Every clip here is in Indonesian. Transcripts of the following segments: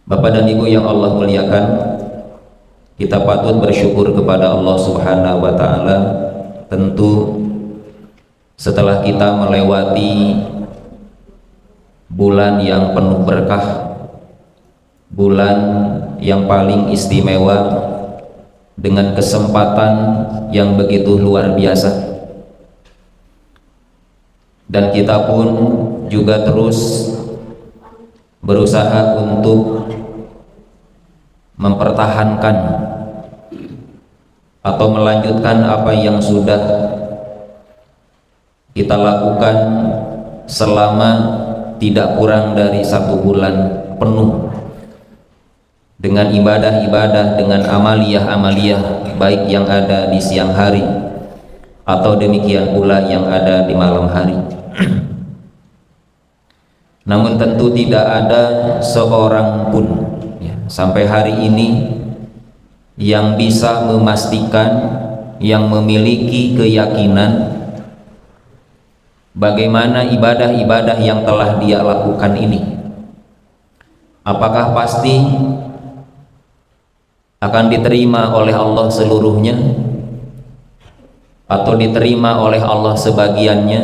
Bapak dan Ibu yang Allah muliakan, kita patut bersyukur kepada Allah Subhanahu wa Ta'ala. Tentu setelah kita melewati bulan yang penuh berkah, bulan yang paling istimewa dengan kesempatan yang begitu luar biasa, dan kita pun juga terus berusaha untuk mempertahankan atau melanjutkan apa yang sudah kita lakukan selama tidak kurang dari 1 bulan penuh dengan ibadah-ibadah, dengan amaliyah-amaliyah, baik yang ada di siang hari atau demikian pula yang ada di malam hari. Namun tentu tidak ada seorang pun sampai hari ini yang bisa memastikan, yang memiliki keyakinan bagaimana ibadah-ibadah yang telah dia lakukan ini, apakah pasti akan diterima oleh Allah seluruhnya atau diterima oleh Allah sebagiannya,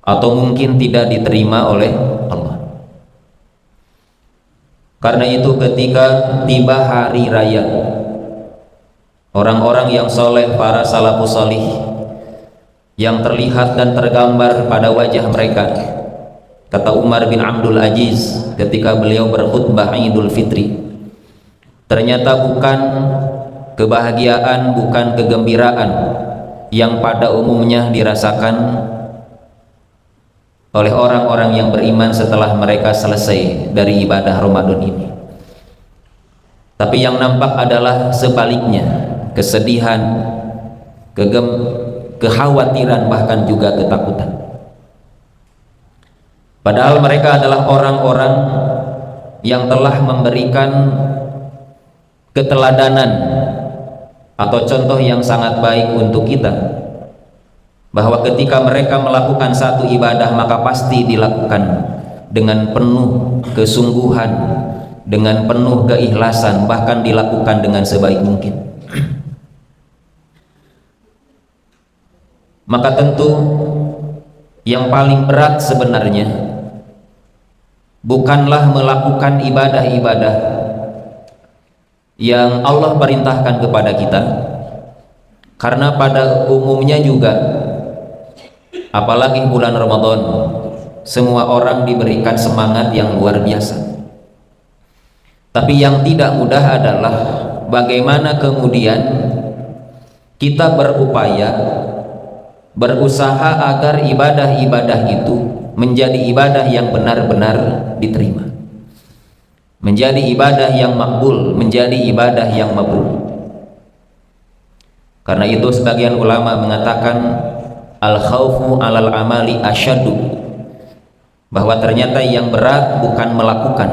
atau mungkin tidak diterima oleh Allah. Karena itu ketika tiba hari raya, orang-orang yang soleh, para salafus salih, yang terlihat dan tergambar pada wajah mereka, kata Umar bin Abdul Aziz ketika beliau berkhutbah Idul Fitri, ternyata bukan kebahagiaan, bukan kegembiraan yang pada umumnya dirasakan oleh orang-orang yang beriman setelah mereka selesai dari ibadah Ramadan ini, tapi yang nampak adalah sebaliknya, kesedihan, kekhawatiran, bahkan juga ketakutan. Padahal mereka adalah orang-orang yang telah memberikan keteladanan atau contoh yang sangat baik untuk kita, bahwa ketika mereka melakukan satu ibadah maka pasti dilakukan dengan penuh kesungguhan, dengan penuh keikhlasan, bahkan dilakukan dengan sebaik mungkin. Maka tentu yang paling berat sebenarnya bukanlah melakukan ibadah-ibadah yang Allah perintahkan kepada kita, karena pada umumnya juga, apalagi bulan Ramadan, semua orang diberikan semangat yang luar biasa. Tapi yang tidak mudah adalah bagaimana kemudian kita berupaya, berusaha agar ibadah-ibadah itu menjadi ibadah yang benar-benar diterima, menjadi ibadah yang makbul, menjadi ibadah yang mabrur. Karena itu sebagian ulama mengatakan al-khawfu alal amali asyadu, bahwa ternyata yang berat bukan melakukan,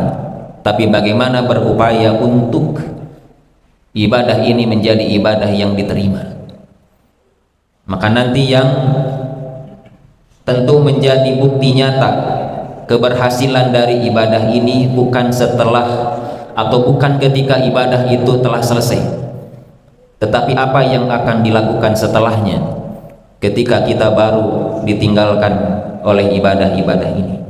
tapi bagaimana berupaya untuk ibadah ini menjadi ibadah yang diterima. Maka nanti yang tentu menjadi bukti nyata keberhasilan dari ibadah ini bukan setelah atau bukan ketika ibadah itu telah selesai, tetapi apa yang akan dilakukan setelahnya ketika kita baru ditinggalkan oleh ibadah-ibadah ini.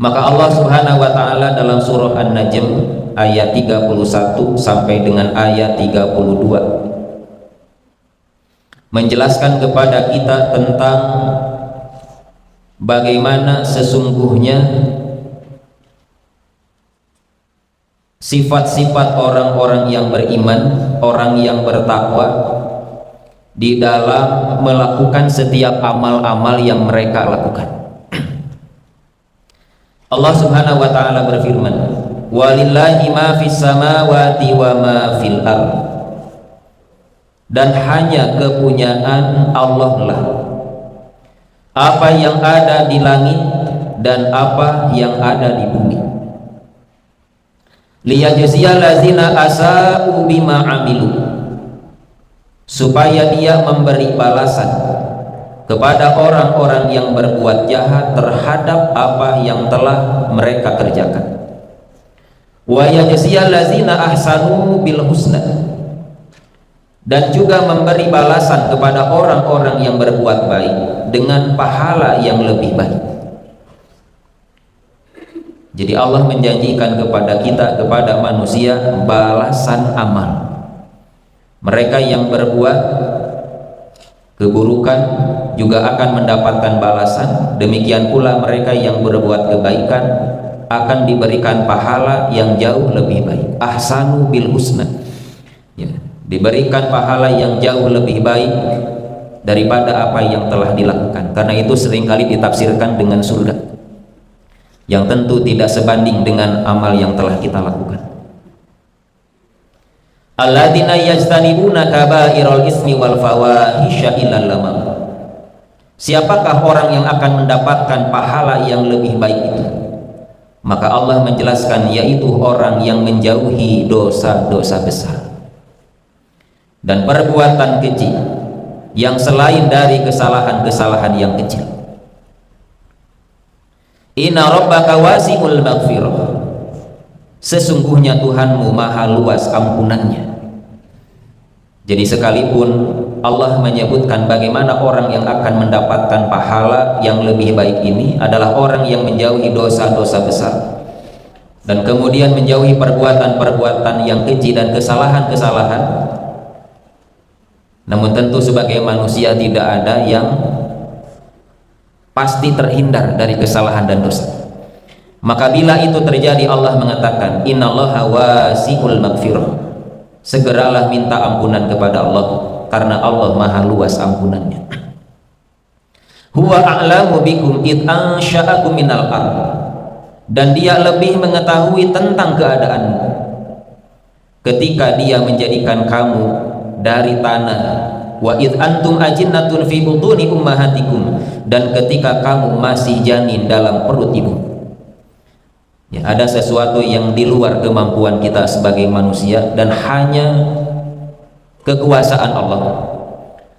Maka Allah Subhanahu wa Ta'ala dalam surah An-Najm ayat 31 sampai dengan ayat 32 menjelaskan kepada kita tentang bagaimana sesungguhnya sifat-sifat orang-orang yang beriman, orang yang bertakwa di dalam melakukan setiap amal-amal yang mereka lakukan. Allah Subhanahu wa Ta'ala berfirman, walillahi ma fis samawati wa ma fil ard, dan hanya kepunyaan Allah lah apa yang ada di langit dan apa yang ada di bumi, liyajziyal ladzina asa'u bima amilu, supaya dia memberi balasan kepada orang-orang yang berbuat jahat terhadap apa yang telah mereka kerjakan. Wa yajziyal ladzina ahsanu bil husna, dan juga memberi balasan kepada orang-orang yang berbuat baik dengan pahala yang lebih baik. Jadi Allah menjanjikan kepada kita, kepada manusia, balasan amal. Mereka yang berbuat keburukan juga akan mendapatkan balasan, demikian pula mereka yang berbuat kebaikan akan diberikan pahala yang jauh lebih baik. Ahsanu bil husna, ya, diberikan pahala yang jauh lebih baik daripada apa yang telah dilakukan. Karena itu seringkali ditafsirkan dengan surga, yang tentu tidak sebanding dengan amal yang telah kita lakukan. Alladzina yajtanibuna kabairal ismi wal fawahisha illal lamam. Siapakah orang yang akan mendapatkan pahala yang lebih baik itu? Maka Allah menjelaskan, yaitu orang yang menjauhi dosa-dosa besar dan perbuatan keji yang selain dari kesalahan-kesalahan yang kecil. Inna rabbaka wasi'ul maghfirah, sesungguhnya Tuhanmu maha luas ampunannya. Jadi sekalipun Allah menyebutkan bagaimana orang yang akan mendapatkan pahala yang lebih baik ini adalah orang yang menjauhi dosa-dosa besar dan kemudian menjauhi perbuatan-perbuatan yang keji dan kesalahan-kesalahan, namun tentu sebagai manusia tidak ada yang pasti terhindar dari kesalahan dan dosa. Maka bila itu terjadi, Allah mengatakan, innallaha wasi'ul maghfirah, segeralah minta ampunan kepada Allah, karena Allah maha luas ampunannya. Huwa a'lamu bikum id ansha'akum minal ard, dan dia lebih mengetahui tentang keadaanmu ketika dia menjadikan kamu dari tanah. Wa id antum ajinnatun fi butuni ummahatikum, dan ketika kamu masih janin dalam perut ibu. Ya, ada sesuatu yang di luar kemampuan kita sebagai manusia dan hanya kekuasaan Allah.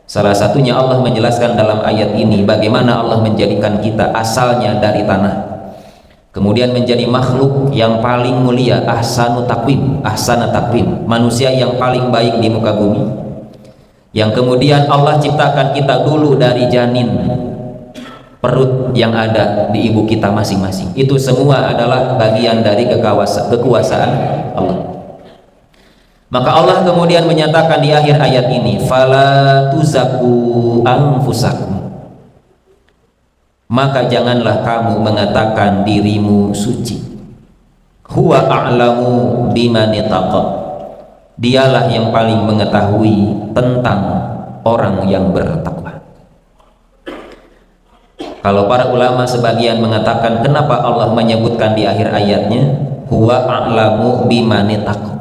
Salah satunya Allah menjelaskan dalam ayat ini bagaimana Allah menjadikan kita asalnya dari tanah, kemudian menjadi makhluk yang paling mulia, ahsanu takwim, ahsana takwim, manusia yang paling baik di muka bumi, yang kemudian Allah ciptakan kita dulu dari janin perut yang ada di ibu kita masing-masing. Itu semua adalah bagian dari kekuasaan Allah. Maka Allah kemudian menyatakan di akhir ayat ini, fala tuzaku anfusakum, maka janganlah kamu mengatakan dirimu suci. Huwa a'lamu biman ittaqa, dialah yang paling mengetahui tentang orang yang bertakwa. Kalau para ulama sebagian mengatakan, kenapa Allah menyebutkan di akhir ayatnya huwa a'lamu biman ittaqa?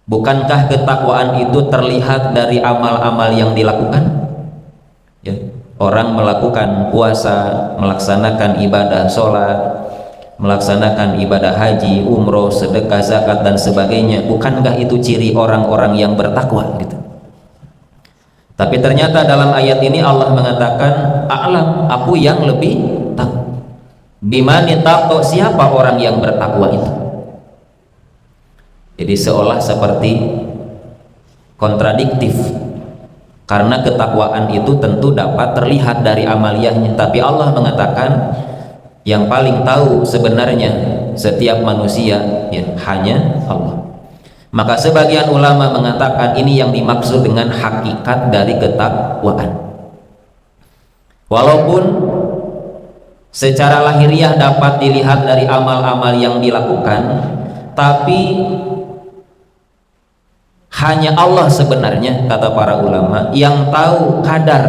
Bukankah ketakwaan itu terlihat dari amal-amal yang dilakukan? Ya, orang melakukan puasa, melaksanakan ibadah sholat, melaksanakan ibadah haji, umroh, sedekah, zakat dan sebagainya. Bukankah itu ciri orang-orang yang bertakwa gitu? Tapi ternyata dalam ayat ini Allah mengatakan, a'lam, aku yang lebih tahu. Bimani taqwa, siapa orang yang bertakwa itu? Jadi seolah seperti kontradiktif, karena ketakwaan itu tentu dapat terlihat dari amaliyahnya, tapi Allah mengatakan yang paling tahu sebenarnya setiap manusia ya hanya Allah. Maka sebagian ulama mengatakan ini yang dimaksud dengan hakikat dari ketakwaan. Walaupun secara lahiriah dapat dilihat dari amal-amal yang dilakukan, tapi hanya Allah sebenarnya, kata para ulama, yang tahu kadar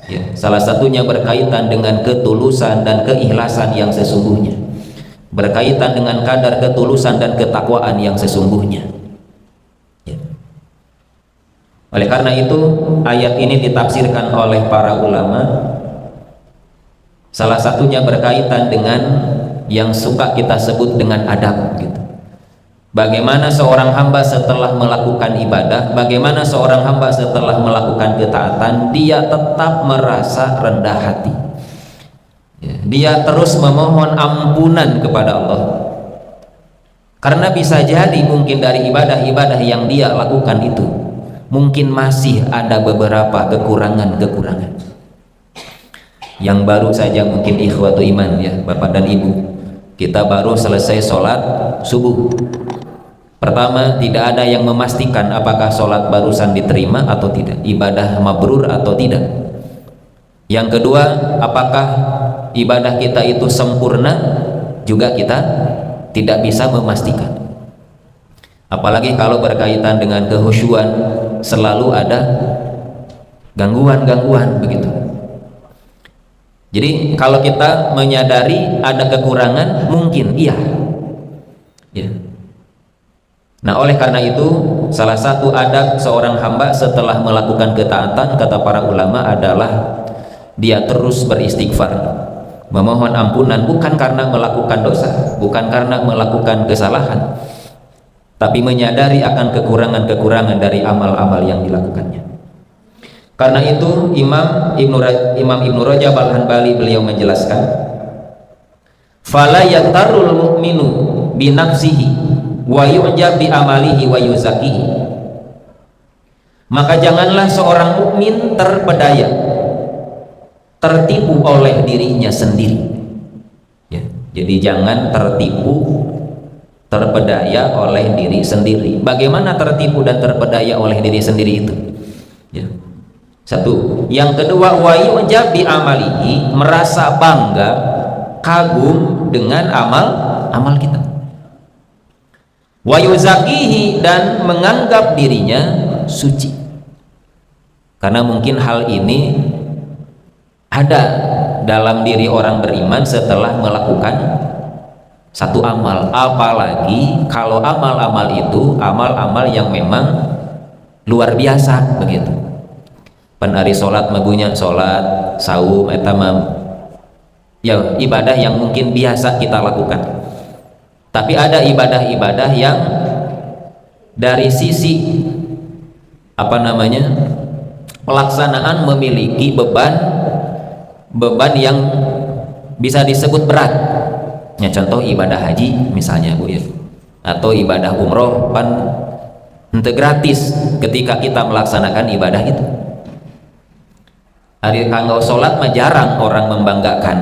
ya, salah satunya berkaitan dengan ketulusan dan keikhlasan yang sesungguhnya, berkaitan dengan kadar ketulusan dan ketakwaan yang sesungguhnya ya. Oleh karena itu ayat ini ditafsirkan oleh para ulama, salah satunya berkaitan dengan yang suka kita sebut dengan adab gitu. Bagaimana seorang hamba setelah melakukan ibadah, bagaimana seorang hamba setelah melakukan ketaatan, dia tetap merasa rendah hati. Dia terus memohon ampunan kepada Allah. Karena bisa jadi mungkin dari ibadah-ibadah yang dia lakukan itu, mungkin masih ada beberapa kekurangan-kekurangan. Yang baru saja mungkin ikhwatu iman ya, Bapak dan Ibu, kita baru selesai sholat subuh. Pertama, tidak ada yang memastikan apakah sholat barusan diterima atau tidak, ibadah mabrur atau tidak. Yang kedua, apakah ibadah kita itu sempurna, juga kita tidak bisa memastikan. Apalagi kalau berkaitan dengan kehusyuan, selalu ada gangguan-gangguan begitu. Jadi kalau kita menyadari ada kekurangan, mungkin iya ya. Nah, oleh karena itu salah satu adab seorang hamba setelah melakukan ketaatan, kata para ulama, adalah dia terus beristighfar, memohon ampunan, bukan karena melakukan dosa, bukan karena melakukan kesalahan, tapi menyadari akan kekurangan-kekurangan dari amal-amal yang dilakukannya. Karena itu Imam Ibnu Rajab Al-Hanbali beliau menjelaskan, fala yatarul mu'minu binafsihi wa yu'jab bi amalihi wa yuzakihi. Maka janganlah seorang mukmin terpedaya, tertipu oleh dirinya sendiri ya. Jadi jangan tertipu, terpedaya oleh diri sendiri. Bagaimana tertipu dan terpedaya oleh diri sendiri itu ya? Satu. Yang kedua, wa yu'jab bi amalihi, merasa bangga, kagum dengan amal kita. Wa yuzakihi, dan menganggap dirinya suci. Karena mungkin hal ini ada dalam diri orang beriman setelah melakukan satu amal, apalagi kalau amal-amal itu amal-amal yang memang luar biasa begitu. Pan ari salat magunya salat, saum eta ya ibadah yang mungkin biasa kita lakukan. Tapi ada ibadah-ibadah yang dari sisi pelaksanaan memiliki beban yang bisa disebut berat ya. Contoh ibadah haji misalnya Bu ya, atau ibadah umroh, pan ente gratis ketika kita melaksanakan ibadah itu. Hari kanggo sholat mah jarang orang membanggakan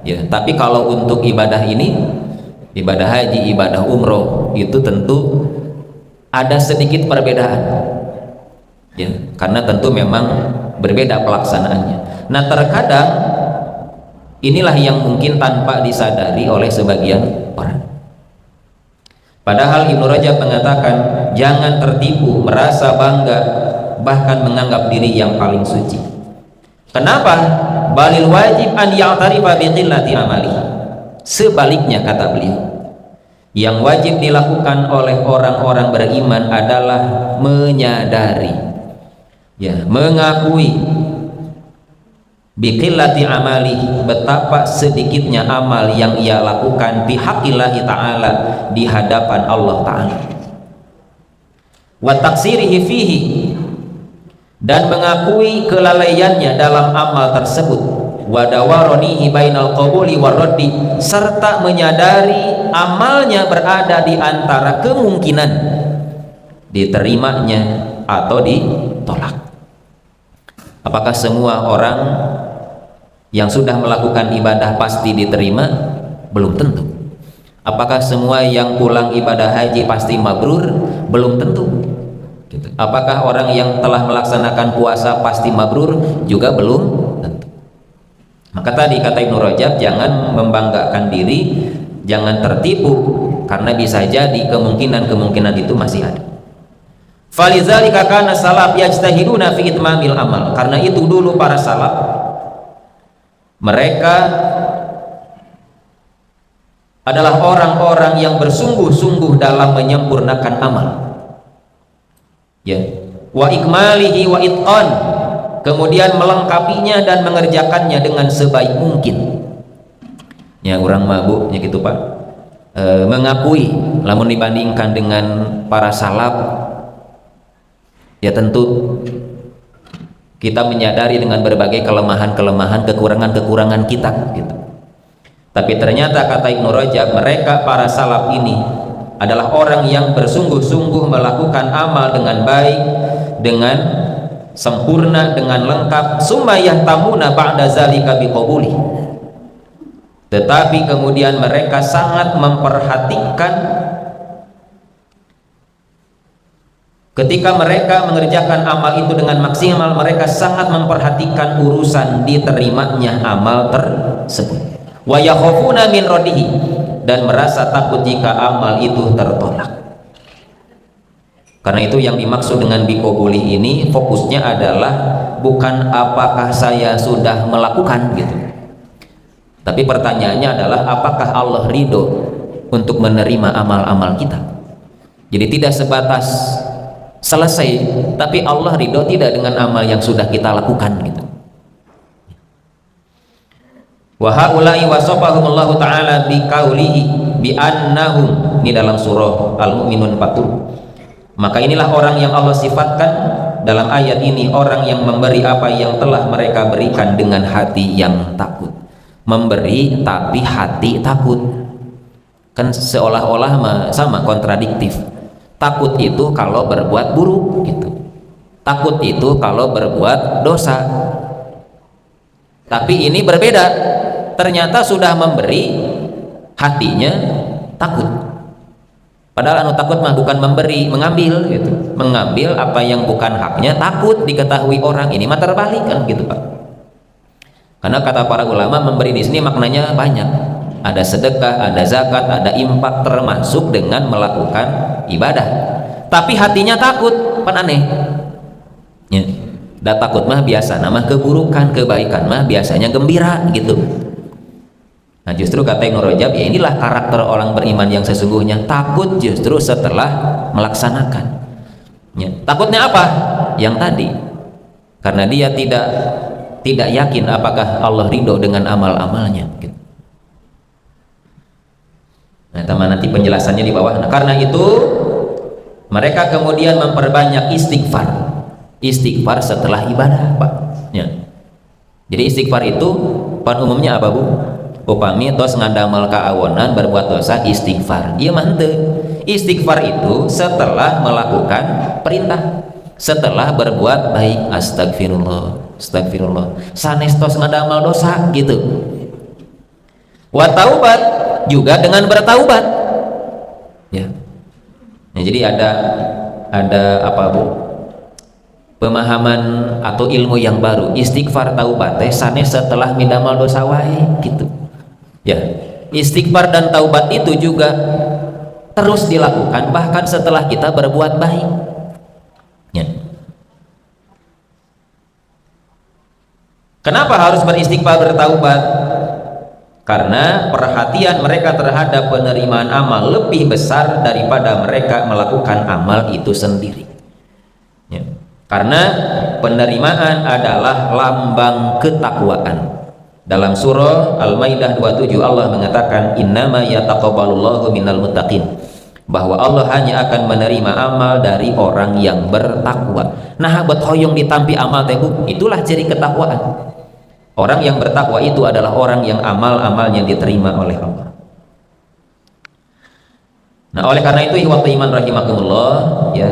ya, tapi kalau untuk ibadah ini, ibadah haji, ibadah umroh, itu tentu ada sedikit perbedaan ya, karena tentu memang berbeda pelaksanaannya. Nah, terkadang inilah yang mungkin tanpa disadari oleh sebagian orang. Padahal Ibnu Rajab mengatakan jangan tertipu, merasa bangga, bahkan menganggap diri yang paling suci. Kenapa? Balil wajib an ya'tarifa bi qillati amali. Sebaliknya, kata beliau, yang wajib dilakukan oleh orang-orang beriman adalah menyadari ya, mengakui biqillati amali, betapa sedikitnya amal yang ia lakukan bihaqillahi ta'ala, di hadapan Allah ta'ala, wa taksirihi fihi, dan mengakui kelalaiannya dalam amal tersebut, wa dawaronihi bainal qabuli waraddi, serta menyadari amalnya berada di antara kemungkinan diterimanya atau ditolak. Apakah semua orang yang sudah melakukan ibadah pasti diterima? Belum tentu. Apakah semua yang pulang ibadah haji pasti mabrur? Belum tentu. Apakah orang yang telah melaksanakan puasa pasti mabrur? Juga belum tentu. Maka tadi kata Ibnu Rajab, jangan membanggakan diri, jangan tertipu, karena bisa jadi kemungkinan itu masih ada. Falizalika kana salaf yajtahiduna fi itmamil amal. Karena itu dulu para salaf, mereka adalah orang-orang yang bersungguh-sungguh dalam menyempurnakan amal ya, wa ikmalihi wa itqan, kemudian melengkapinya dan mengerjakannya dengan sebaik mungkin ya. Orang mabuknya gitu Pak, mengakui, lamun dibandingkan dengan para salaf ya tentu kita menyadari dengan berbagai kelemahan-kelemahan, kekurangan-kekurangan kita gitu. Tapi ternyata kata Ibnu Rajab, mereka para salaf ini adalah orang yang bersungguh-sungguh melakukan amal dengan baik, dengan sempurna, dengan lengkap, summa yahtamuna ba'da zalika biqabuli. Tetapi kemudian mereka sangat memperhatikan ketika mereka mengerjakan amal itu dengan maksimal, mereka sangat memperhatikan urusan diterimanya amal tersebut. Wa yakhafuna min raddihi, dan merasa takut jika amal itu tertolak. Karena itu yang dimaksud dengan biqabuli ini fokusnya adalah bukan apakah saya sudah melakukan gitu. Tapi pertanyaannya adalah apakah Allah ridho untuk menerima amal-amal kita. Jadi tidak sebatas selesai, tapi Allah ridho tidak dengan amal yang sudah kita lakukan gitu. Wa haula'i wasafahumullahu ta'ala biqaulihi bi annahum, ini dalam surah Al-Mu'minun 40. Maka inilah orang yang Allah sifatkan dalam ayat ini, orang yang memberi apa yang telah mereka berikan dengan hati yang takut. Memberi tapi hati takut, kan seolah-olah sama, kontradiktif. Takut itu kalau berbuat buruk gitu, takut itu kalau berbuat dosa. Tapi ini berbeda, ternyata sudah memberi, hatinya takut. Padahal anu takut mah bukan memberi, mengambil gitu, mengambil apa yang bukan haknya, takut diketahui orang. Ini mah terbalik kan gitu Pak. Karena kata para ulama, memberi di sini maknanya banyak. Ada sedekah, ada zakat, ada infak, termasuk dengan melakukan ibadah. Tapi hatinya takut, kan aneh. Ya. Dan takut mah biasa nama keburukan, kebaikan mah biasanya gembira gitu. Nah justru kata Ibnu Rajab, ya inilah karakter orang beriman yang sesungguhnya, takut justru setelah melaksanakan. Ya. Takutnya apa? Yang tadi, karena dia tidak yakin apakah Allah ridho dengan amal-amalnya gitu. Nah teman, nanti penjelasannya di bawah. Nah, karena itu mereka kemudian memperbanyak istighfar setelah ibadah Pak ya. Jadi istighfar itu pada umumnya apa Bu? Upami tos ngadamal kaawonan berbuat dosa, istighfar. Iya mantep. Istighfar itu setelah melakukan perintah, setelah berbuat baik. Astagfirullah, astagfirullah, sanes tos ngadamal dosa gitu. Wa taubat, juga dengan bertaubat ya. Nah, jadi ada apa Bu, pemahaman atau ilmu yang baru, istighfar taubat teh sanes setelah midamal dosa wae gitu ya. Istighfar dan taubat itu juga terus dilakukan bahkan setelah kita berbuat baik ya. Kenapa harus beristighfar, bertaubat? Karena perhatian mereka terhadap penerimaan amal lebih besar daripada mereka melakukan amal itu sendiri ya. Karena penerimaan adalah lambang ketakwaan. Dalam surah Al-Maidah 27 Allah mengatakan, innama yataqabbalullahu minal muttaqin, bahwa Allah hanya akan menerima amal dari orang yang bertakwa. Nah buat hoyong ditampi amal teh Bu, itulah ciri ketakwaan. Orang yang bertakwa itu adalah orang yang amal-amalnya diterima oleh Allah. Nah oleh karena itu ikhwat iman rahimakumullah ya,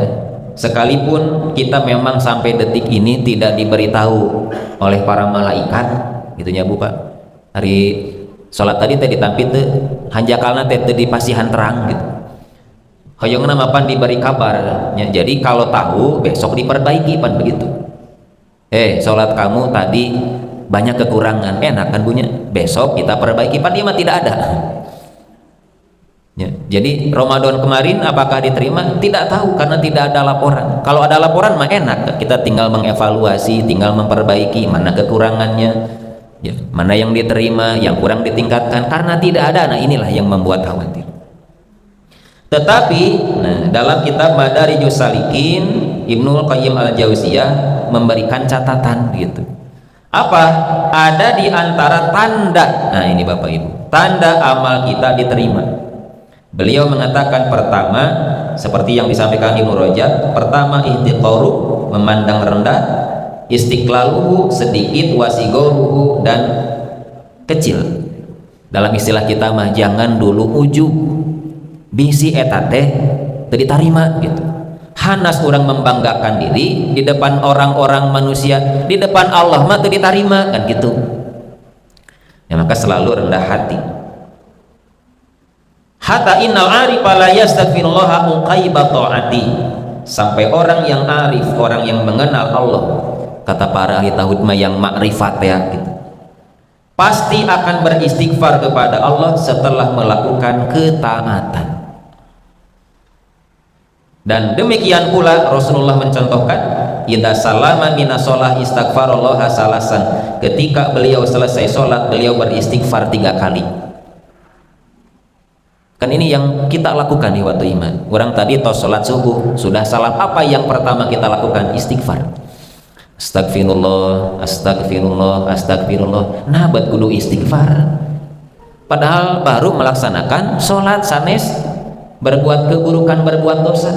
sekalipun kita memang sampai detik ini tidak diberitahu oleh para malaikat gitunya Bu Pak, hari sholat tadi teh ditampi teh hanjakalna teh dipasihan terang gitu, hoyongna mapan diberi kabar ya. Jadi kalau tahu besok diperbaiki pan begitu. Sholat kamu tadi banyak kekurangan, enak kan punya, besok kita perbaiki, pan dia mah tidak ada ya. Jadi Ramadan kemarin apakah diterima? Tidak tahu karena tidak ada laporan. Kalau ada laporan mah enak, kita tinggal mengevaluasi, tinggal memperbaiki mana kekurangannya ya, mana yang diterima, yang kurang ditingkatkan. Karena tidak ada, nah inilah yang membuat khawatir. Tetapi nah, dalam kitab Madarijus Salikin, Ibnu Qayyim Al-Jauziyah memberikan catatan gitu. Apa? Ada di antara tanda, nah ini Bapak Ibu, tanda amal kita diterima Beliau mengatakan pertama, seperti yang disampaikan Ibnu Rajab, pertama ihtiqaru, memandang rendah, istiqlaluhu, sedikit, wasigoruhu, dan kecil. Dalam istilah kita mah jangan dulu ujub, bisi etate ditarima gitu. Hanas orang membanggakan diri di depan orang-orang manusia, di depan Allah mah ditarima kan gitu. Ya, maka selalu rendah hati. Hatta innal arifa la yastaghfirullaha uqaiba ta'ati, sampai orang yang arif, orang yang mengenal Allah, kata para ahli tauhid mah yang makrifat ya gitu, pasti akan beristighfar kepada Allah setelah melakukan ketaatan. Dan demikian pula Rasulullah mencontohkan, idza salama minas shalah istaghfarallaha salasan, ketika beliau selesai sholat beliau beristighfar 3 kali. Kan ini yang kita lakukan di waktu iman. Orang tadi tos sholat subuh sudah salam, apa yang pertama kita lakukan? Istighfar. Astagfirullah, astagfirullah, astagfirullah. Nah, buat kudu istighfar. Padahal baru melaksanakan sholat sanes berbuat keburukan, berbuat dosa.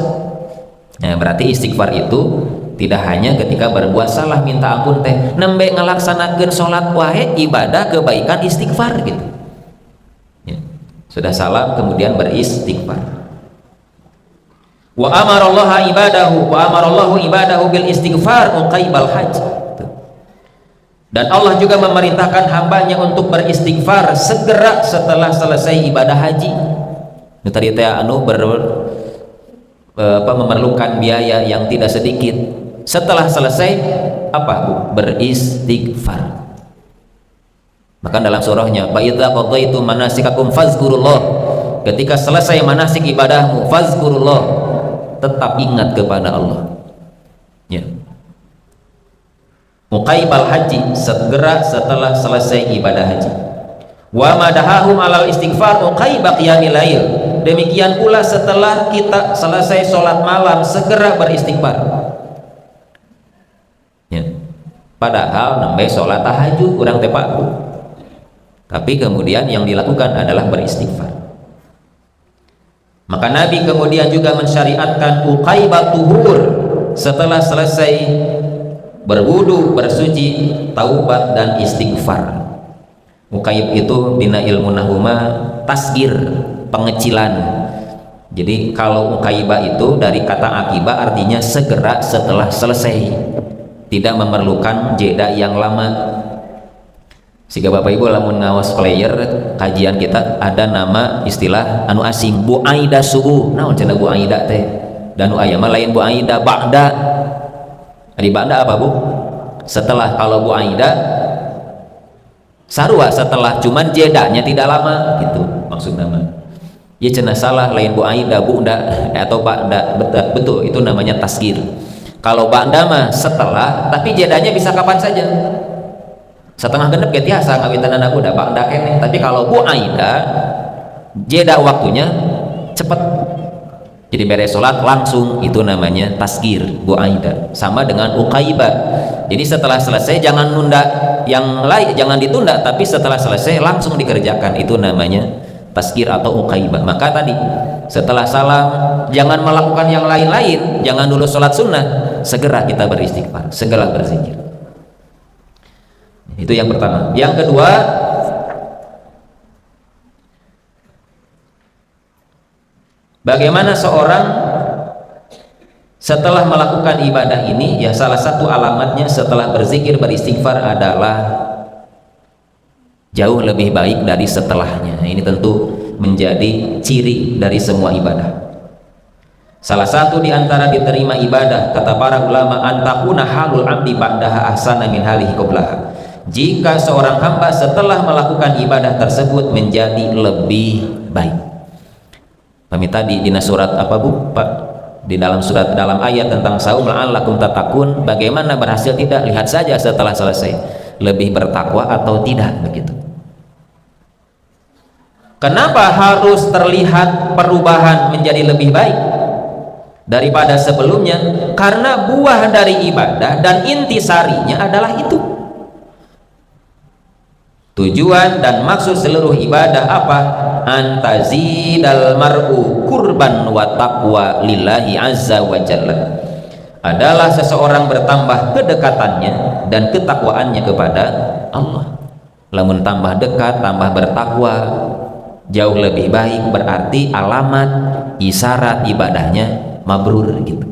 Nah, berarti istighfar itu tidak hanya ketika berbuat salah minta ampun teh, nembe ngelaksanakeun sholat wae ibadah kebaikan istighfar gitu. Sudah salam kemudian beristighfar. Wa amarallahu ibadahu bil istighfar uqaibal hajj. Dan Allah juga memerintahkan hambanya untuk beristighfar segera setelah selesai ibadah haji. Itu tadi teh anu memerlukan biaya yang tidak sedikit. Setelah selesai apa? Beristighfar. Maka dalam surahnya, fa idza qadaitum manasikakum fazkurullah, ketika selesai manasik ibadahmu fazkurullah, tetap ingat kepada Allah. Ya. Muqaibal haji, segera setelah selesai ibadah haji. Wa madahahum alal istighfar muqaiba qiyamil lail, demikian pula setelah kita selesai sholat malam segera beristighfar. Ya. Padahal nembe sholat tahajud kurang tepat, tapi kemudian yang dilakukan adalah beristighfar. Maka Nabi kemudian juga mensyariatkan uqaibat tuhur, setelah selesai berwudu, bersuci, taubat dan istighfar. Uqaib itu dina ilmu nahuma tasgir, pengecilan. Jadi kalau uqaibah itu dari kata akibah artinya segera setelah selesai, tidak memerlukan jeda yang lama. Sehingga Bapak Ibu lamun ngawas player kajian kita ada nama istilah anu asing, Bu Aida subuh. Naon cenah Bu Aida teh? Dan nu aya mah lain Bu Aida, ba'da. Di ba'da apa, Bu? Setelah. Kalau Bu Aida sarua setelah, cuman jedanya tidak lama gitu maksud nama. Ya cenah salah, lain Bu Aida, bu'da atau ba'da. Betul, itu namanya tasgir. Kalau ba'da mah setelah, tapi jedanya bisa kapan saja. Setengah genep ge tiasa ngawitan anak udah ba'da kene. Tapi kalau Bu Aida jeda waktunya cepet, jadi beres sholat langsung, itu namanya tasgir Bu Aida. Sama dengan uqaibah, jadi setelah selesai jangan nunda yang lain, jangan ditunda, tapi setelah selesai langsung dikerjakan, itu namanya tasgir atau uqaibah. Maka tadi setelah salam jangan melakukan yang lain-lain, jangan dulu sholat sunnah, segera kita beristighfar, segera berzikir. Itu yang pertama. Yang kedua, bagaimana seorang setelah melakukan ibadah ini, ya salah satu alamatnya setelah berzikir beristighfar adalah jauh lebih baik dari setelahnya. Ini tentu menjadi ciri dari semua ibadah. Salah satu di antara diterima ibadah, kata para ulama, antakuna halul abdi ba'daha ahsana min halihi qablaha. Jika seorang hamba setelah melakukan ibadah tersebut menjadi lebih baik. Kami tadi di surat apa, Bu? Pak, di dalam surat, dalam ayat tentang saum la'allakum tattaqun, bagaimana berhasil tidak? Lihat saja setelah selesai, lebih bertakwa atau tidak, begitu. Kenapa harus terlihat perubahan menjadi lebih baik daripada sebelumnya? Karena buah dari ibadah dan intisarinya adalah itu. Tujuan dan maksud seluruh ibadah apa? Antazidal mar'u kurban wa taqwa lillahi azza wa jalla, adalah seseorang bertambah kedekatannya dan ketakwaannya kepada Allah. Lamun tambah dekat, tambah bertakwa, jauh lebih baik, berarti alamat isyarat ibadahnya mabrur gitu.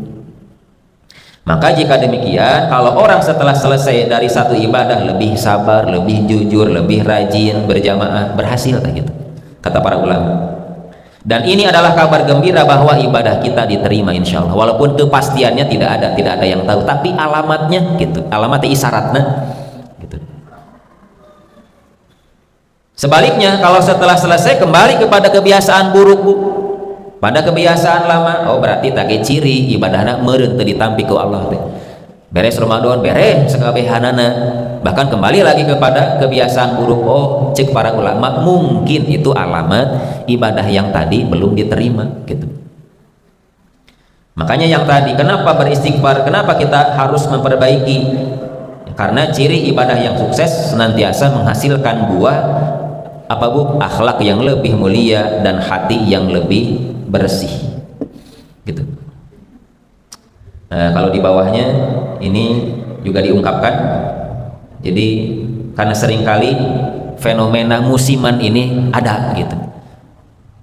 Maka jika demikian, kalau orang setelah selesai dari satu ibadah lebih sabar, lebih jujur, lebih rajin berjamaah, berhasil gitu, kata para ulama. Dan ini adalah kabar gembira bahwa ibadah kita diterima insya Allah, walaupun kepastiannya tidak ada yang tahu, tapi alamatnya gitu, alamatnya isyaratnya gitu. Sebaliknya, kalau setelah selesai kembali kepada kebiasaan buruk, pada kebiasaan lama, oh berarti tak ciri ibadahna meureun teu ditampi ku Allah teh. Beres Ramadan, beres sakabehanana, bahkan kembali lagi kepada kebiasaan buruk. Oh, cek para ulama, mungkin itu alamat ibadah yang tadi belum diterima gitu. Makanya yang tadi, kenapa beristighfar, kenapa kita harus memperbaiki? Karena ciri ibadah yang sukses senantiasa menghasilkan buah apa bu? Akhlak yang lebih mulia dan hati yang lebih bersih gitu. Nah, kalau di bawahnya ini juga diungkapkan, jadi karena seringkali fenomena musiman ini ada gitu,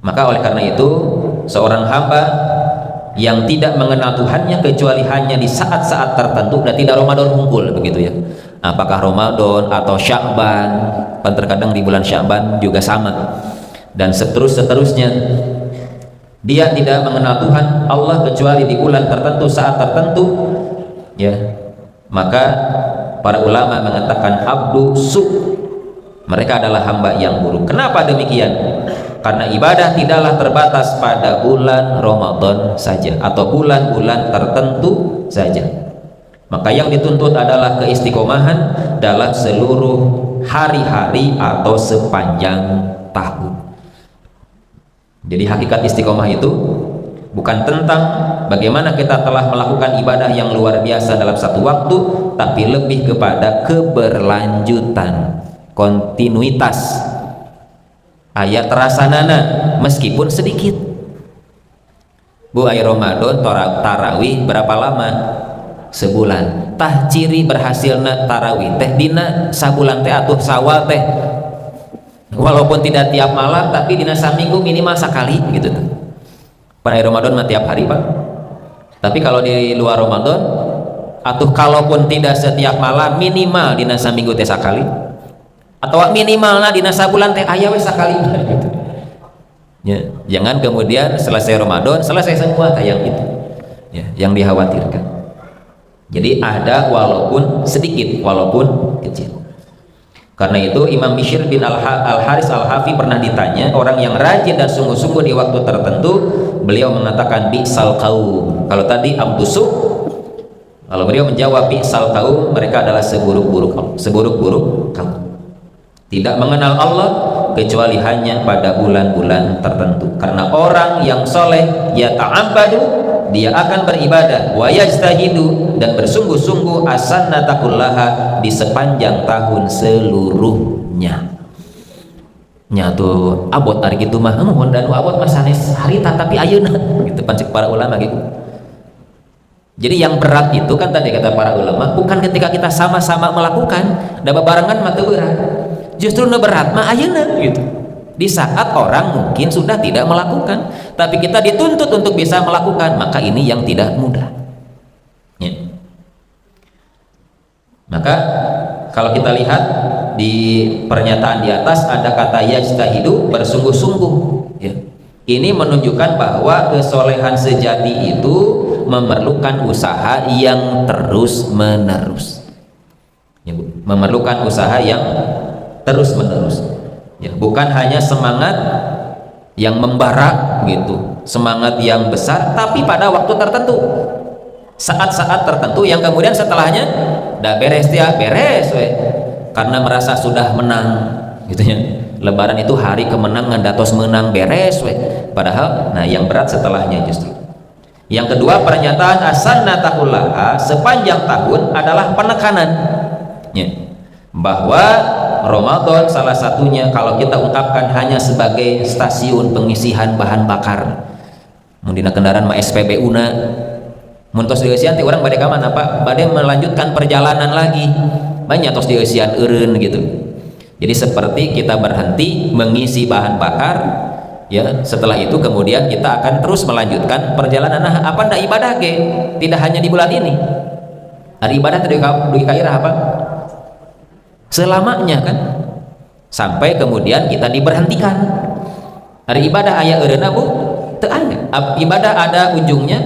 maka oleh karena itu seorang hamba yang tidak mengenal Tuhannya kecuali hanya di saat-saat tertentu, dan tidak Ramadan unggul begitu ya, apakah Ramadan atau Sya'ban, terkadang di bulan Sya'ban juga sama, dan seterusnya. Dia tidak mengenal Tuhan Allah kecuali di bulan tertentu, saat tertentu ya, maka para ulama mengatakan abdu su', mereka adalah hamba yang buruk. Kenapa demikian? Karena ibadah tidaklah terbatas pada bulan Ramadan saja atau bulan-bulan tertentu saja, maka yang dituntut adalah keistiqomahan dalam seluruh hari-hari atau sepanjang tahun. Jadi hakikat istiqomah itu bukan tentang bagaimana kita telah melakukan ibadah yang luar biasa dalam satu waktu, tapi lebih kepada keberlanjutan, kontinuitas ayat rasanana meskipun sedikit. Bu, ayat Ramadan tarawih berapa lama? Sebulan. Tah ciri berhasilna tarawih teh dina sabulan teh atuh Sawal teh, walaupun tidak tiap malam tapi dina saminggu minimal sekali gitu tuh. Pada Ramadan mah tiap hari pak, tapi kalau di luar Ramadan atuh kalaupun tidak setiap malam minimal dina saminggu teh sekali, atau minimalnya dina sabulan teh aya we sekali gitu. Ya, jangan kemudian selesai Ramadan selesai semua kayak gitu ya, yang dikhawatirkan. Jadi ada walaupun sedikit, walaupun kecil. Karena itu Imam Bishr bin Al-Haris Al-Hafi pernah ditanya orang yang rajin dan sungguh-sungguh di waktu tertentu, beliau mengatakan bi'sal qaum. Kalau tadi abdusu, kalau beliau menjawab bi'sal qaum, mereka adalah seburuk-buruk kaum. Tidak mengenal Allah kecuali hanya pada bulan-bulan tertentu. Karena orang yang soleh ya ta'abbadu, dia akan beribadah, wa yajtahidu, dan bersungguh-sungguh asannatakullaha di sepanjang tahun seluruhnya. Nyatu abot hari gitu mah mohon dan abot mah sanes harita tapi ayeuna gitu pancik para ulama gitu. Jadi yang berat itu kan tadi kata para ulama bukan ketika kita sama-sama melakukan, da barengan mah teu berat. Justru nu berat mah ayeuna gitu. Di saat orang mungkin sudah tidak melakukan, tapi kita dituntut untuk bisa melakukan, maka ini yang tidak mudah ya. Maka kalau kita lihat di pernyataan di atas ada kata yajtahidu, bersungguh-sungguh ya. Ini menunjukkan bahwa kesolehan sejati itu memerlukan usaha yang terus menerus ya, memerlukan usaha yang terus menerus ya, bukan hanya semangat yang membara gitu, semangat yang besar, tapi pada waktu tertentu, saat-saat tertentu yang kemudian setelahnya dah beres dia beres we, karena merasa sudah menang gitu ya. Lebaran itu hari kemenangan, datos menang beres we, padahal nah yang berat setelahnya justru. Yang kedua, pernyataan asannatakullaha sepanjang tahun adalah penekanan ya, bahwa Ramadan salah satunya kalau kita ungkapkan hanya sebagai stasiun pengisian bahan bakar. Mundina kendaraan mah SPBU na muntos dieusian ti urang bade ka mana Pak? Bade melanjutkan perjalanan lagi. Banyak tos dieusian eureun gitu. Jadi seperti kita berhenti mengisi bahan bakar, ya, setelah itu kemudian kita akan terus melanjutkan perjalanan. Nah, apa ndak ibadah ge? Tidak hanya di bulan ini. Hari ibadah tadi kairah apa? Selamanya kan? Sampai kemudian kita diberhentikan. Hari ibadah aya eureuna Bu? Teu aya. Ibadah ada ujungnya?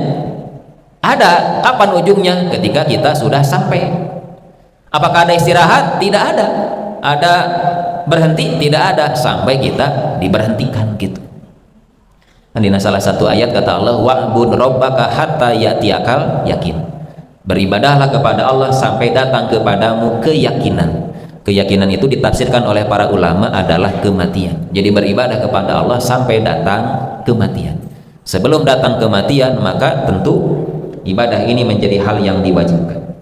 Ada. Kapan ujungnya? Ketika kita sudah sampai. Apakah ada istirahat? Tidak ada. Ada berhenti? Tidak ada. Sampai kita diberhentikan gitu. Di salah satu ayat kata Allah, wa'bud rabbaka hatta ya'tiyakal yakin. Beribadahlah kepada Allah sampai datang kepadamu keyakinan. Keyakinan itu ditafsirkan oleh para ulama adalah kematian. Jadi beribadah kepada Allah sampai datang kematian. Sebelum datang kematian maka tentu ibadah ini menjadi hal yang diwajibkan.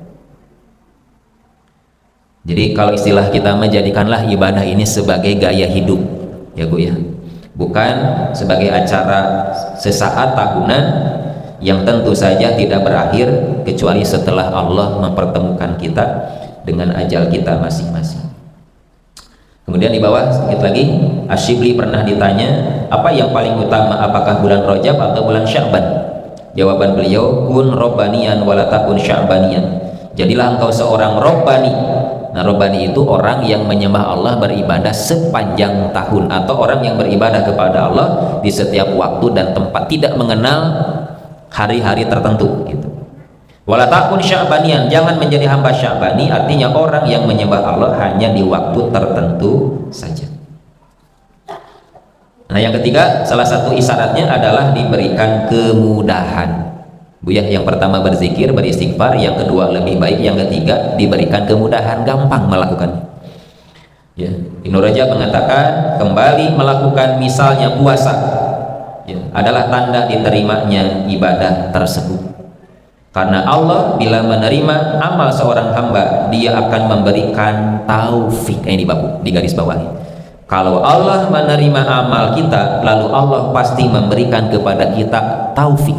Jadi kalau istilah kita menjadikanlah ibadah ini sebagai gaya hidup, ya Bu ya, bukan sebagai acara sesaat tahunan yang tentu saja tidak berakhir kecuali setelah Allah mempertemukan kita dengan ajal kita masing-masing. Kemudian di bawah sedikit lagi, Asyibli pernah ditanya apa yang paling utama, apakah bulan Rajab atau bulan Sya'ban? Jawaban beliau, kun robbanian walatakun sya'banian. Jadilah engkau seorang robbani. Nah, robbani itu orang yang menyembah Allah, beribadah sepanjang tahun, atau orang yang beribadah kepada Allah di setiap waktu dan tempat, tidak mengenal hari-hari tertentu gitu. Wala takun sya'banian, jangan menjadi hamba sya'bani, artinya orang yang menyembah Allah hanya di waktu tertentu saja. Nah, yang ketiga, salah satu isyaratnya adalah diberikan kemudahan. Bu ya, yang pertama berzikir, beristighfar, yang kedua lebih baik, yang ketiga diberikan kemudahan, gampang melakukannya. Ya, Ibnu Rajab mengatakan kembali melakukan misalnya puasa, ya, adalah tanda diterimanya ibadah tersebut. Karena Allah bila menerima amal seorang hamba, Dia akan memberikan taufik. Ini di garis bawahi. Kalau Allah menerima amal kita, lalu Allah pasti memberikan kepada kita taufik.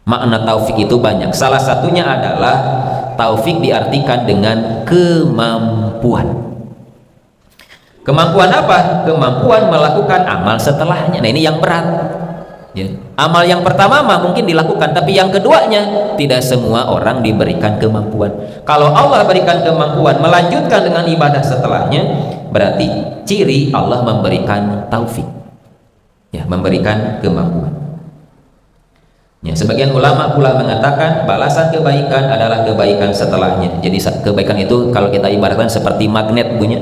Makna taufik itu banyak. Salah satunya adalah taufik diartikan dengan kemampuan. Kemampuan apa? Kemampuan melakukan amal setelahnya. Nah, ini yang berat. Ya. Amal yang pertama mah mungkin dilakukan, tapi yang keduanya tidak semua orang diberikan kemampuan. Kalau Allah berikan kemampuan melanjutkan dengan ibadah setelahnya, berarti ciri Allah memberikan taufik. Ya, memberikan kemampuan. Ya, sebagian ulama pula mengatakan balasan kebaikan adalah kebaikan setelahnya. Jadi kebaikan itu kalau kita ibaratkan seperti magnet punya,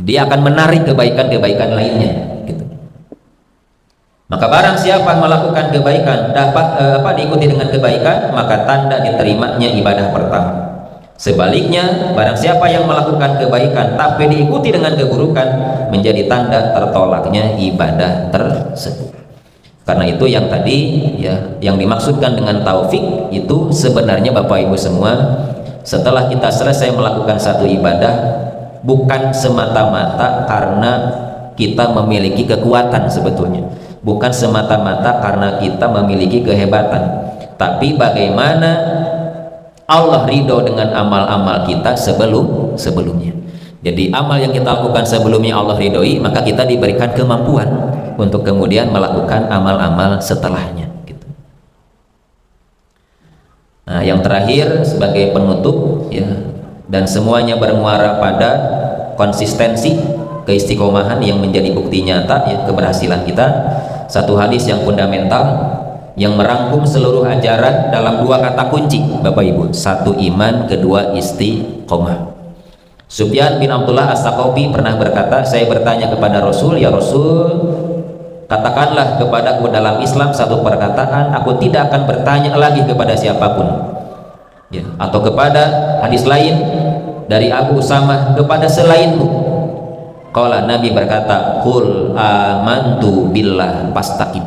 dia akan menarik kebaikan-kebaikan lainnya gitu. Maka barang siapa melakukan kebaikan dapat diikuti dengan kebaikan, maka tanda diterimanya ibadah pertama. Sebaliknya, barang siapa yang melakukan kebaikan tapi diikuti dengan keburukan, menjadi tanda tertolaknya ibadah tersebut. Karena itu yang tadi ya, yang dimaksudkan dengan taufik itu sebenarnya Bapak Ibu semua, setelah kita selesai melakukan satu ibadah, bukan semata-mata karena kita memiliki kekuatan sebetulnya, bukan semata-mata karena kita memiliki kehebatan, tapi bagaimana Allah ridho dengan amal-amal kita sebelumnya. Jadi amal yang kita lakukan sebelumnya Allah ridhoi, maka kita diberikan kemampuan untuk kemudian melakukan amal-amal setelahnya gitu. Nah, yang terakhir sebagai penutup ya, dan semuanya bermuara pada konsistensi, keistiqomahan yang menjadi bukti nyata ya keberhasilan kita. Satu hadis yang fundamental yang merangkum seluruh ajaran dalam dua kata kunci Bapak Ibu, satu iman, kedua istiqomah. Sufyan bin Abdullah As-Saqafi pernah berkata, saya bertanya kepada Rasul, ya Rasul, katakanlah kepadaku dalam Islam satu perkataan, aku tidak akan bertanya lagi kepada siapapun ya. Atau kepada hadis lain dari Abu Usamah, kepada selainmu. Qala, Nabi berkata, qul amantu billah fastaqim.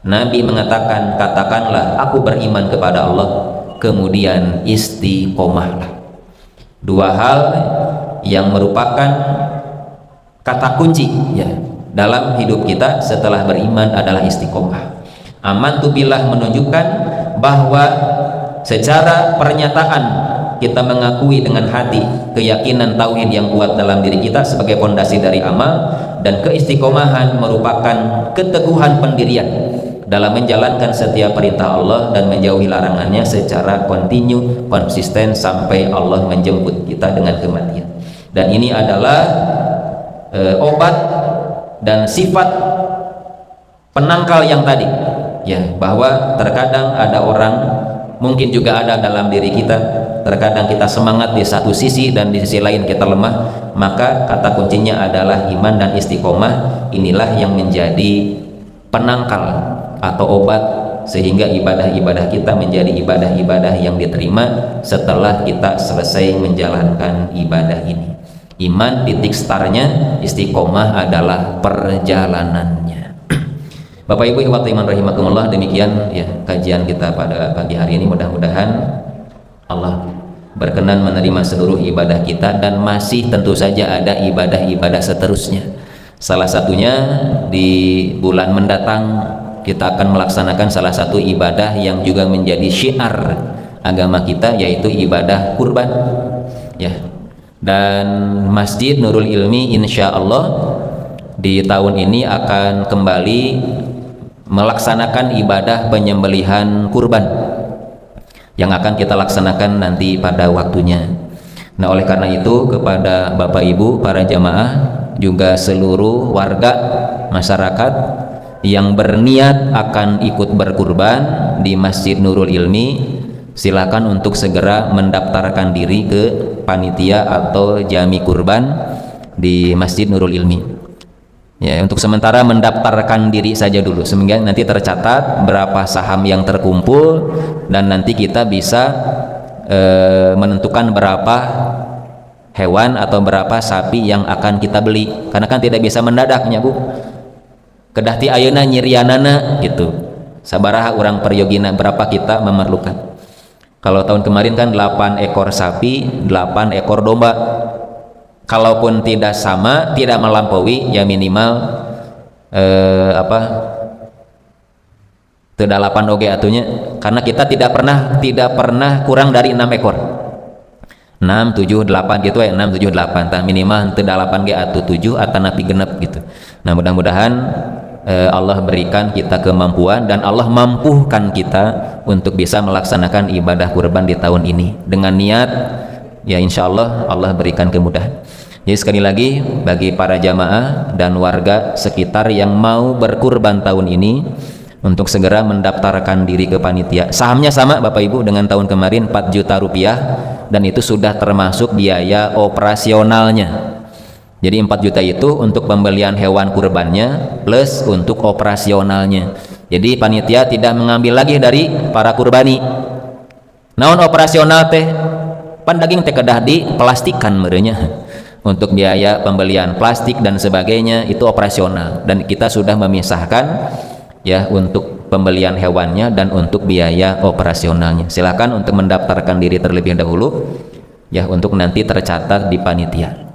Nabi mengatakan, katakanlah aku beriman kepada Allah, kemudian istiqomahlah. Dua hal yang merupakan kata kunci ya dalam hidup kita setelah beriman adalah istiqomah. Amantu billah menunjukkan bahwa secara pernyataan kita mengakui dengan hati keyakinan tauhid yang kuat dalam diri kita sebagai pondasi dari amal, dan keistiqomahan merupakan keteguhan pendirian dalam menjalankan setiap perintah Allah dan menjauhi larangannya secara kontinu, konsisten sampai Allah menjemput kita dengan kematian. Dan ini adalah obat dan sifat penangkal yang tadi ya, bahwa terkadang ada orang, mungkin juga ada dalam diri kita, terkadang kita semangat di satu sisi dan di sisi lain kita lemah, maka kata kuncinya adalah iman dan istiqomah. Inilah yang menjadi penangkal atau obat sehingga ibadah-ibadah kita menjadi ibadah-ibadah yang diterima setelah kita selesai menjalankan ibadah ini. Iman titik startnya, istiqomah adalah perjalanannya. Bapak Ibu ikhwati iman rahimakumullah, demikian ya kajian kita pada pagi hari ini. Mudah-mudahan Allah berkenan menerima seluruh ibadah kita, dan masih tentu saja ada ibadah-ibadah seterusnya. Salah satunya di bulan mendatang kita akan melaksanakan salah satu ibadah yang juga menjadi syiar agama kita, yaitu ibadah kurban ya. Dan Masjid Nurul Ilmi insya Allah di tahun ini akan kembali melaksanakan ibadah penyembelihan kurban yang akan kita laksanakan nanti pada waktunya. Nah, oleh karena itu kepada Bapak Ibu para jamaah, juga seluruh warga masyarakat yang berniat akan ikut berkurban di Masjid Nurul Ilmi, silakan untuk segera mendaftarkan diri ke panitia atau jami kurban di Masjid Nurul Ilmi. Ya, untuk sementara mendaftarkan diri saja dulu, sehingga nanti tercatat berapa saham yang terkumpul, dan nanti kita bisa menentukan berapa hewan atau berapa sapi yang akan kita beli, karena kan tidak bisa mendadaknya Bu. Kedah ti ayeuna nyirianana gitu, sabaraha urang periogina, berapa kita memerlukan. Kalau tahun kemarin kan 8 ekor sapi, 8 ekor domba. Kalaupun tidak sama, tidak melampaui, ya minimal tidak 8 oge atunya, karena kita tidak pernah kurang dari 6 ekor. 6, 7, 8 gitu ya, 6, 7, 8 tah minimal tidak 8 ge atu 7 atau napi genep gitu. Nah, mudah-mudahan Allah berikan kita kemampuan dan Allah mampukan kita untuk bisa melaksanakan ibadah kurban di tahun ini dengan niat ya, insya Allah Allah berikan kemudahan. Jadi sekali lagi bagi para jamaah dan warga sekitar yang mau berkurban tahun ini, untuk segera mendaftarkan diri ke panitia. Sahamnya sama Bapak Ibu dengan tahun kemarin, 4 juta rupiah, dan itu sudah termasuk biaya operasionalnya. Jadi 4 juta itu untuk pembelian hewan kurbannya plus untuk operasionalnya. Jadi panitia tidak mengambil lagi dari para kurbani. Naon operasional teh? Pan daging teh kedah di plastikan merenya. Untuk biaya pembelian plastik dan sebagainya itu operasional, dan kita sudah memisahkan ya untuk pembelian hewannya dan untuk biaya operasionalnya. Silakan untuk mendaftarkan diri terlebih dahulu ya, untuk nanti tercatat di panitia.